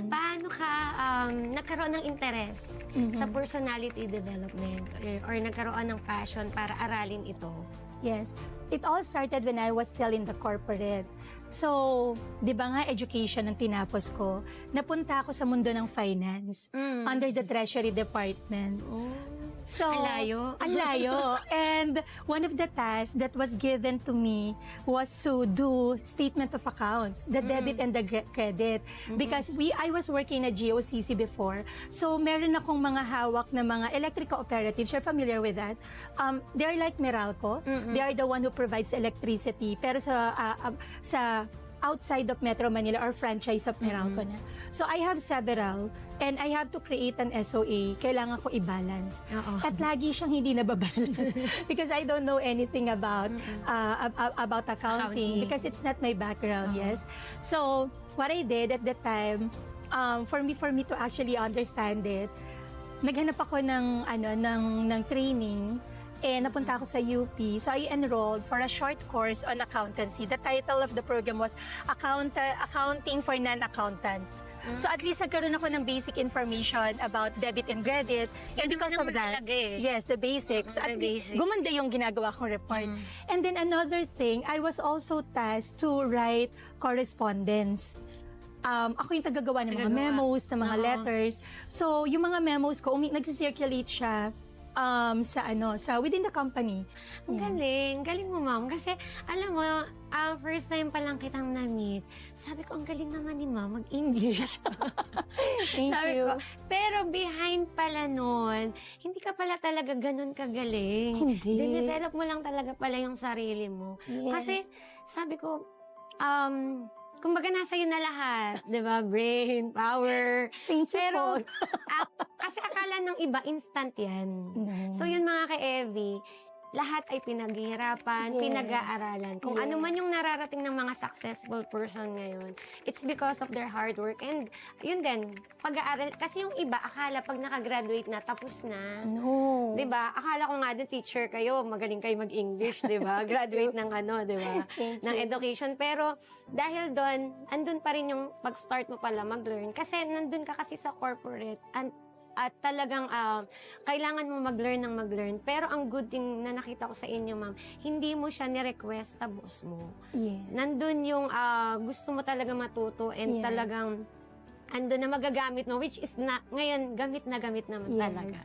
Paano ka nagkaroon ng interest sa personality development or nagkaroon ng passion para aralin ito? Yes. It all started when I was still in the corporate. So, di ba nga education ang tinapos ko, napunta ako sa mundo ng finance under the Treasury Department. So, Ang layo. Ang layo. And one of the tasks that was given to me was to do statement of accounts, the debit and the credit. Because I was working at GOCC before. So, meron akong mga hawak na mga electrical operatives. You're familiar with that? They're like Meralco. They are the one who provides electricity. Pero sa outside of Metro Manila or franchise of Meralco na. So, I have several and I have to create an SOA. Kailangan ko i-balance. At lagi siyang hindi nababalance because I don't know anything about accounting because it's not my background, yes. So, what I did at that time, for me to actually understand it, naghanap ako ng training. Napunta ako sa UP. So, I enrolled for a short course on accountancy. The title of the program was Accounting for Non-Accountants. So, at least nagkaroon ako ng basic information about debit and credit. And because of that, yes, the basics. At least, gumanda yung ginagawa kong report. And then another thing, I was also tasked to write correspondence. Ako yung tagagawa ng mga memos, ng mga letters. So, yung mga memos ko, nag-circulate siya sa within the company. Ang galing mo, ma'am. Kasi, alam mo, first time pa lang kitang na-meet, sabi ko, ang galing naman ni ma'am mag-English. Thank you. Pero behind pala nun, hindi ka pala talaga ganun kagaling. Hindi. Dinevelop mo lang talaga pala yung sarili mo. Yes. Kasi, sabi ko, kumbaga nasa na lahat, di ba? Brain, power. Thank you Pero, po. kasi akala ng iba, instant yan. So yun mga ka-Evie, lahat ay pinaghihirapan, pinag-aaralan. Kung ano man yung nararating ng mga successful person ngayon, it's because of their hard work. And yun din, pag-aaral. Kasi yung iba, akala pag nakagraduate na, tapos na. No. Diba? Akala ko nga din, teacher kayo, magaling kayo mag-English, diba? Graduate ng diba? Ng education. Pero dahil doon, andun pa rin yung pag-start mo pala mag-learn. Kasi nandun ka kasi sa corporate at talagang kailangan mo mag-learn ng mag-learn. Pero ang good thing na nakita ko sa inyo, ma'am, hindi mo siya ni-request sa boss mo. Yes. Nandun yung gusto mo talaga matuto and talagang andun na magagamit mo, which is ngayon, gamit na gamit naman talaga.